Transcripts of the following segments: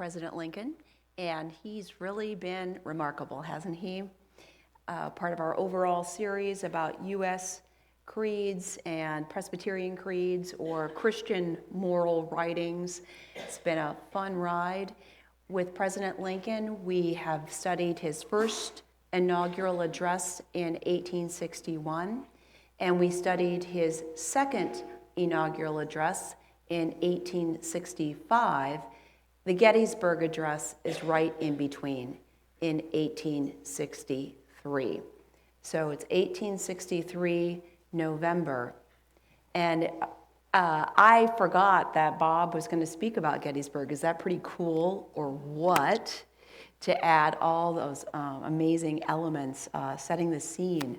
President Lincoln, and he's really been remarkable, hasn't he? Part of our overall series about U.S. creeds and Presbyterian creeds or Christian moral writings. It's been a fun ride. With President Lincoln, we have studied his first inaugural address in 1861, and we studied his second inaugural address in 1865. The Gettysburg Address is right in between in 1863. So it's 1863 November. And I forgot that Bob was going to speak about Gettysburg. Is that pretty cool or what? To add all those amazing elements, setting the scene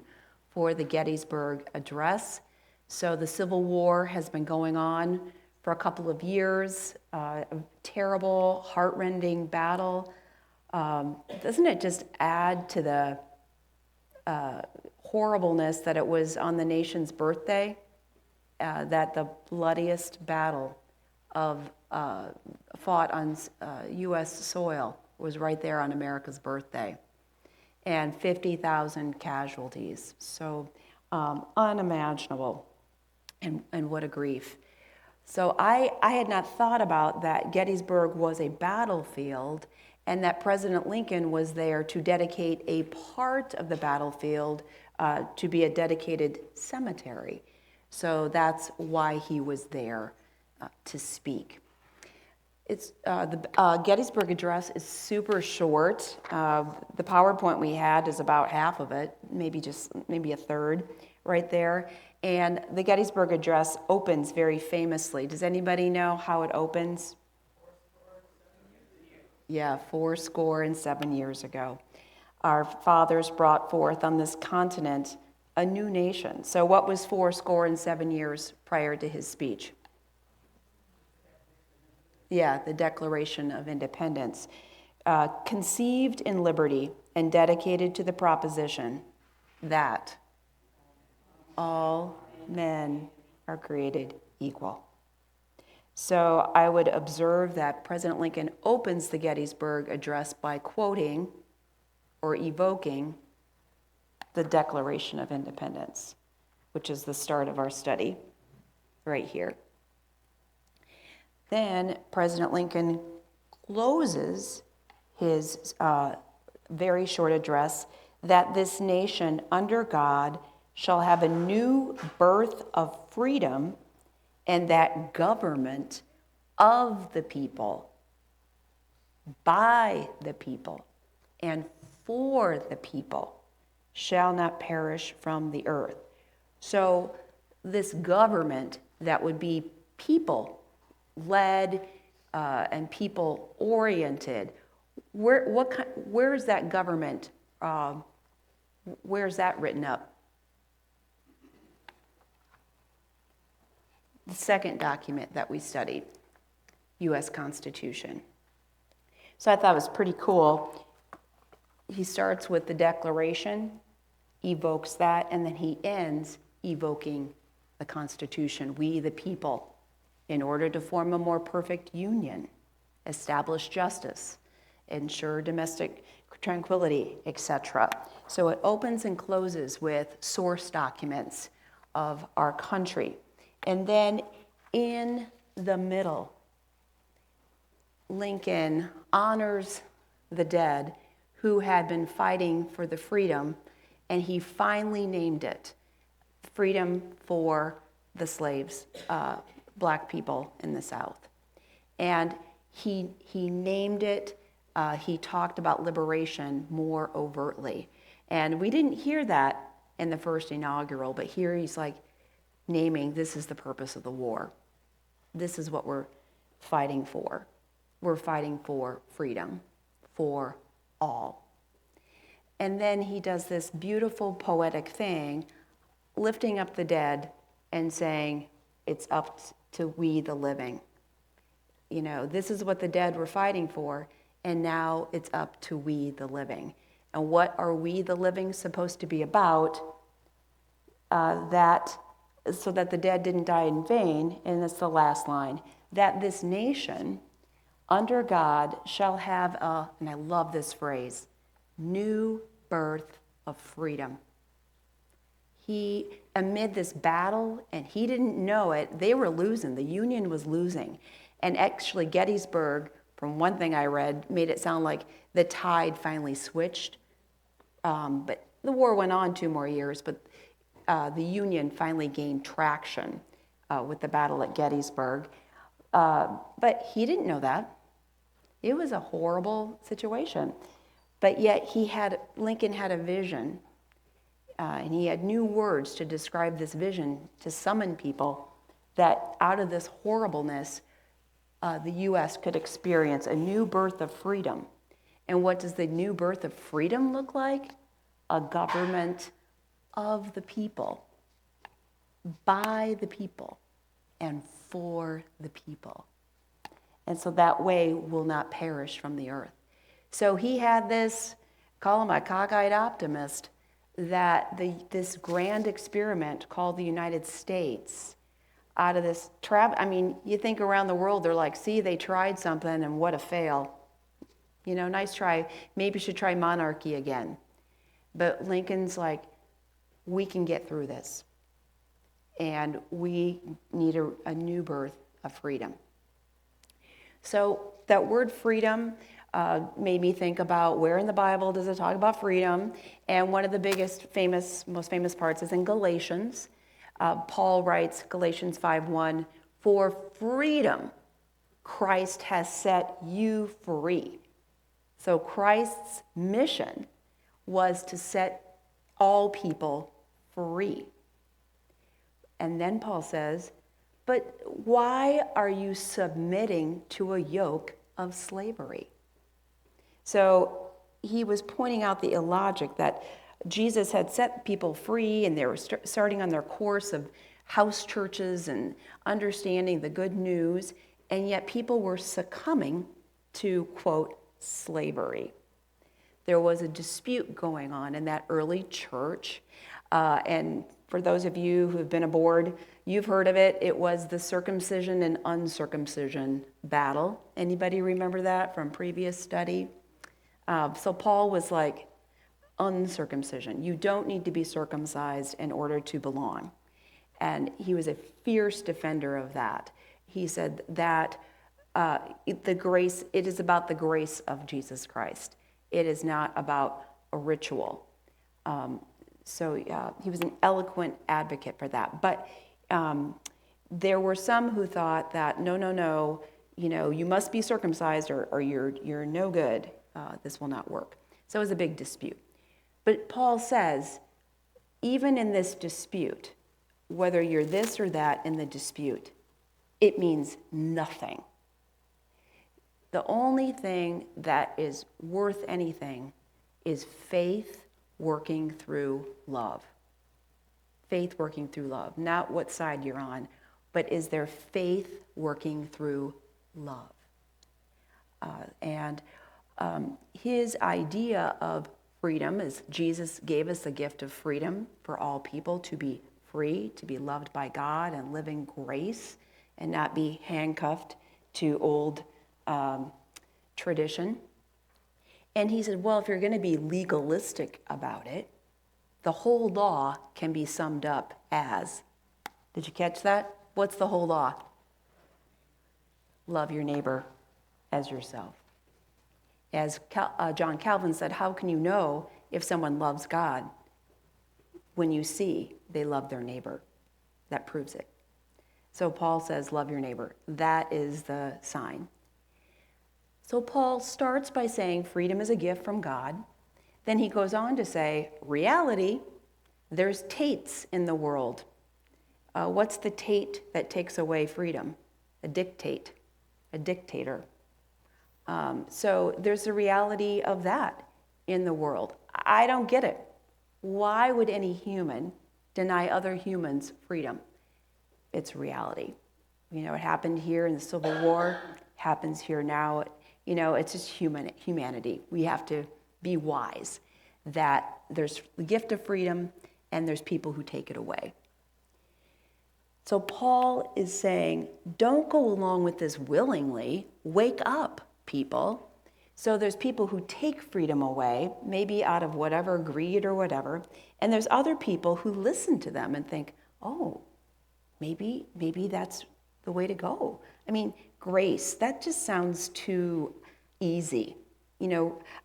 for the Gettysburg Address. So the Civil War has been going on for a couple of years, a terrible, heart-rending battle. Doesn't it just add to the horribleness that it was on the nation's birthday, that the bloodiest battle fought on U.S. soil was right there on America's birthday, and 50,000 casualties. So unimaginable, and what a grief. So I had not thought about that Gettysburg was a battlefield and that President Lincoln was there to dedicate a part of the battlefield to be a dedicated cemetery. So that's why he was there to speak. The Gettysburg Address is super short. The PowerPoint we had is about half of it, maybe a third right there. And the Gettysburg Address opens very famously. Does anybody know how it opens? 7 years ago. Our fathers brought forth on this continent a new nation. So what was 7 years prior to his speech? The Declaration of Independence. Conceived in liberty and dedicated to the proposition that all men are created equal. So I would observe that President Lincoln opens the Gettysburg Address by quoting or evoking the Declaration of Independence, which is the start of our study right here. Then President Lincoln closes his very short address that this nation under God shall have a new birth of freedom, and that government of the people, by the people, and for the people shall not perish from the earth. So this government that would be people-led and people-oriented, where's that government? Where's that written up? The second document that we studied, U.S. Constitution. So I thought it was pretty cool. He starts with the Declaration, evokes that, and then he ends evoking the Constitution. We, the people, in order to form a more perfect union, establish justice, ensure domestic tranquility, etc. So it opens and closes with source documents of our country. And then in the middle, Lincoln honors the dead who had been fighting for the freedom, and he finally named it freedom for the slaves, black people in the South. And he named it, he talked about liberation more overtly. And we didn't hear that in the first inaugural, but here he's like, naming this is the purpose of the war. This is what we're fighting for. We're fighting for freedom for all. And then he does this beautiful poetic thing, lifting up the dead and saying, it's up to we the living. You know, this is what the dead were fighting for, and now it's up to we the living. And what are we the living supposed to be about? So that the dead didn't die in vain, and that's the last line, that this nation under God shall have and I love this phrase, new birth of freedom. He, amid this battle, and he didn't know it, they were losing. The Union was losing. And actually, Gettysburg, from one thing I read, made it sound like the tide finally switched. But the war went on 2 more years, but the Union finally gained traction with the battle at Gettysburg. But he didn't know that. It was a horrible situation. But yet Lincoln had a vision, and he had new words to describe this vision, to summon people that out of this horribleness, the U.S. could experience a new birth of freedom. And what does the new birth of freedom look like? A government of the people, by the people, and for the people. And so that way will not perish from the earth. So he had this, call him a cockeyed optimist, that this grand experiment called the United States, out of this you think around the world, they're like, see, they tried something and what a fail. Nice try. Maybe you should try monarchy again. But Lincoln's like, we can get through this. And we need a new birth of freedom. So that word freedom made me think about where in the Bible does it talk about freedom. And one of the most famous parts is in Galatians. Paul writes, Galatians 5:1, for freedom Christ has set you free. So Christ's mission was to set all people free. And then Paul says, but why are you submitting to a yoke of slavery? So he was pointing out the illogic that Jesus had set people free, and they were starting on their course of house churches and understanding the good news, and yet people were succumbing to, quote, slavery. There was a dispute going on in that early church, and for those of you who have been aboard, you've heard of it. It was the circumcision and uncircumcision battle. Anybody remember that from previous study? So Paul was like, uncircumcision. You don't need to be circumcised in order to belong. And he was a fierce defender of that. He said that it is about the grace of Jesus Christ. It is not about a ritual. So he was an eloquent advocate for that. But there were some who thought that, no, you must be circumcised or you're no good. This will not work. So it was a big dispute. But Paul says, even in this dispute, whether you're this or that in the dispute, it means nothing. The only thing that is worth anything is faith working through love. Faith working through love. Not what side you're on, but is there faith working through love? His idea of freedom is Jesus gave us the gift of freedom for all people to be free, to be loved by God and live in grace and not be handcuffed to old tradition. And he said, well, if you're going to be legalistic about it, the whole law can be summed up as, did you catch that? What's the whole law? Love your neighbor as yourself. As John Calvin said, how can you know if someone loves God? When you see they love their neighbor. That proves it. So Paul says, love your neighbor. That is the sign. So Paul starts by saying freedom is a gift from God. Then he goes on to say, reality, there's tates in the world. What's the tate that takes away freedom? A dictator. So there's a reality of that in the world. I don't get it. Why would any human deny other humans freedom? It's reality. It happened here in the Civil War, happens here now. It's just humanity. We have to be wise that there's the gift of freedom and there's people who take it away. So Paul is saying, don't go along with this willingly. Wake up, people. So there's people who take freedom away, maybe out of whatever, greed or whatever. And there's other people who listen to them and think, oh, maybe that's the way to go. I mean, grace, that just sounds too easy.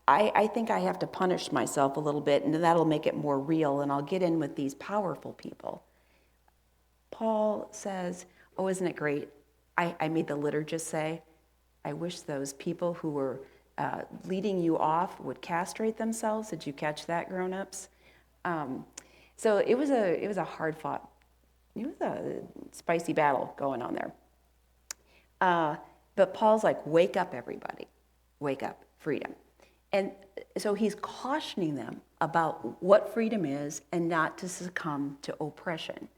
I think I have to punish myself a little bit, and that'll make it more real, and I'll get in with these powerful people. Paul says, oh, isn't it great? I made the liturgist say, I wish those people who were leading you off would castrate themselves. Did you catch that, grown-ups? So it was a hard fought, it was a spicy battle going on there. But Paul's like, wake up, everybody. Wake up, freedom. And so he's cautioning them about what freedom is and not to succumb to oppression.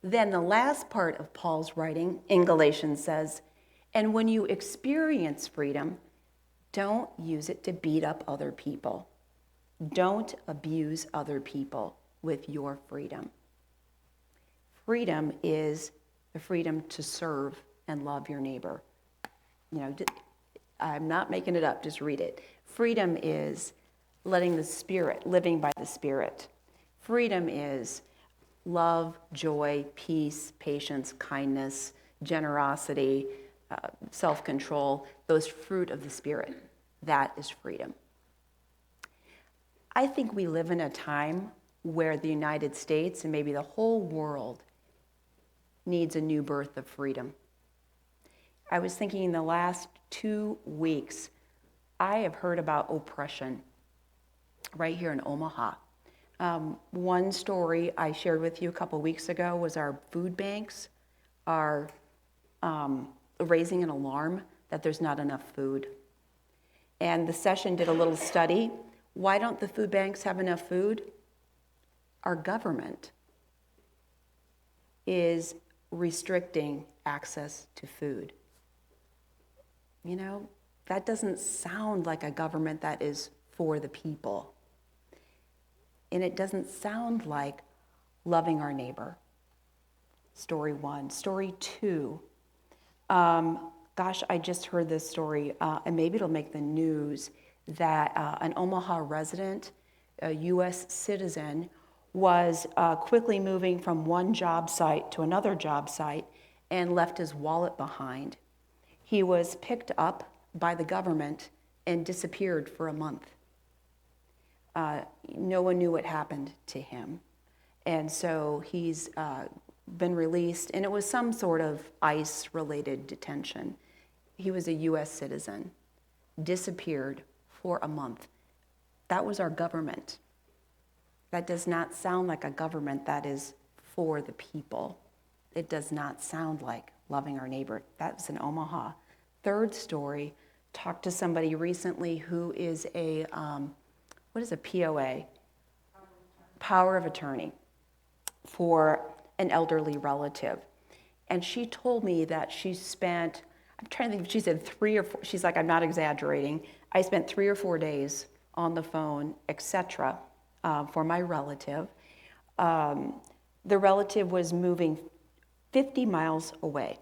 Then the last part of Paul's writing in Galatians says, and when you experience freedom, don't use it to beat up other people. Don't abuse other people with your freedom. Freedom is the freedom to serve and love your neighbor. I'm not making it up, just read it. Freedom is letting the Spirit, living by the Spirit. Freedom is love, joy, peace, patience, kindness, generosity, self-control, those fruit of the Spirit. That is freedom. I think we live in a time where the United States and maybe the whole world needs a new birth of freedom. I was thinking in the last 2 weeks, I have heard about oppression right here in Omaha. One story I shared with you a couple weeks ago was our food banks are raising an alarm that there's not enough food. And the session did a little study. Why don't the food banks have enough food? Our government is restricting access to food. That doesn't sound like a government that is for the people. And it doesn't sound like loving our neighbor. Story one. Story two. I just heard this story, and maybe it'll make the news, that an Omaha resident, a U.S. citizen, was quickly moving from one job site to another job site and left his wallet behind. He was picked up by the government and disappeared for a month. No one knew what happened to him. And so he's been released, and it was some sort of ICE-related detention. He was a U.S. citizen, disappeared for a month. That was our government. That does not sound like a government that is for the people. It does not sound like loving our neighbor. That's in Omaha. Third story, talked to somebody recently who is a, what is a POA? Power of attorney for an elderly relative. And she told me that she spent, I'm trying to think, she said 3 or 4, she's like, I'm not exaggerating. I spent 3 or 4 days on the phone, etc., for my relative. The relative was moving 50 miles away.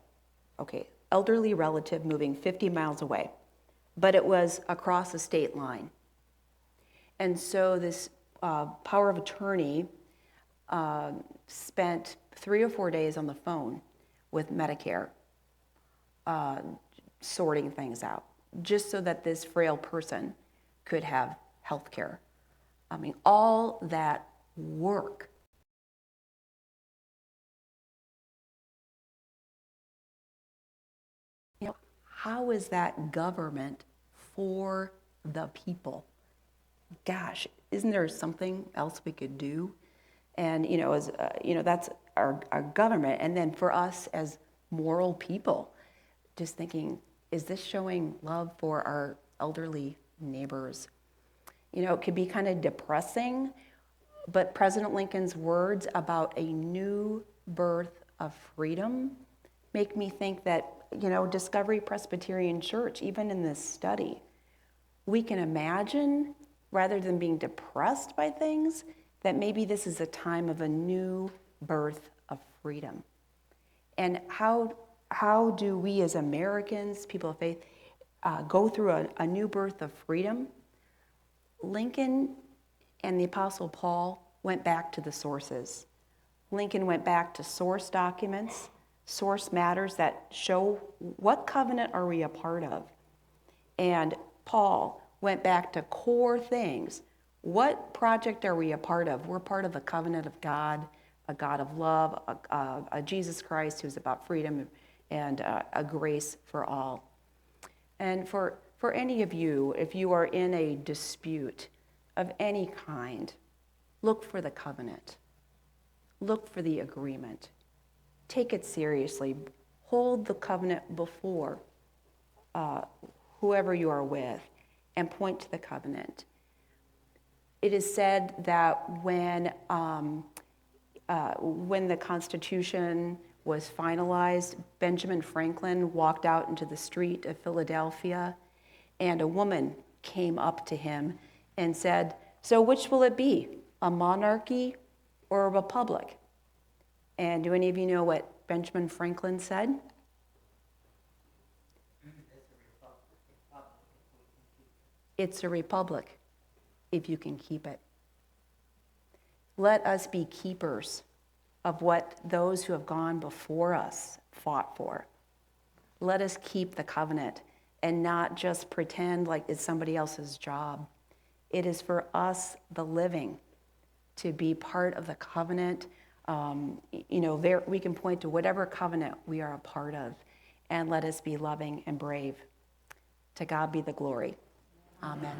Okay, elderly relative moving 50 miles away. But it was across a state line. And so this power of attorney spent 3 or 4 days on the phone with Medicare, sorting things out, just so that this frail person could have health care. I mean, all that work. How is that government for the people? Gosh, isn't there something else we could do? And as that's our government. And then for us as moral people, just thinking, is this showing love for our elderly neighbors? It could be kind of depressing, but President Lincoln's words about a new birth of freedom make me think that, Discovery Presbyterian Church, even in this study, we can imagine, rather than being depressed by things, that maybe this is a time of a new birth of freedom. And how do we as Americans, people of faith, go through a new birth of freedom? Lincoln and the Apostle Paul went back to the sources. Lincoln went back to source documents, source matters that show what covenant are we a part of. And Paul went back to core things. What project are we a part of? We're part of the covenant of God, a God of love, a Jesus Christ who's about freedom and a grace for all. And for any of you, if you are in a dispute of any kind, look for the covenant. Look for the agreement. Take it seriously. Hold the covenant before whoever you are with and point to the covenant. It is said that when the Constitution was finalized, Benjamin Franklin walked out into the street of Philadelphia, and a woman came up to him and said, "So which will it be, a monarchy or a republic?" And do any of you know what Benjamin Franklin said? It's a republic if you can keep it. Let us be keepers of what those who have gone before us fought for. Let us keep the covenant and not just pretend like it's somebody else's job. It is for us, the living, to be part of the covenant. There we can point to whatever covenant we are a part of, and let us be loving and brave. To God be the glory. Amen.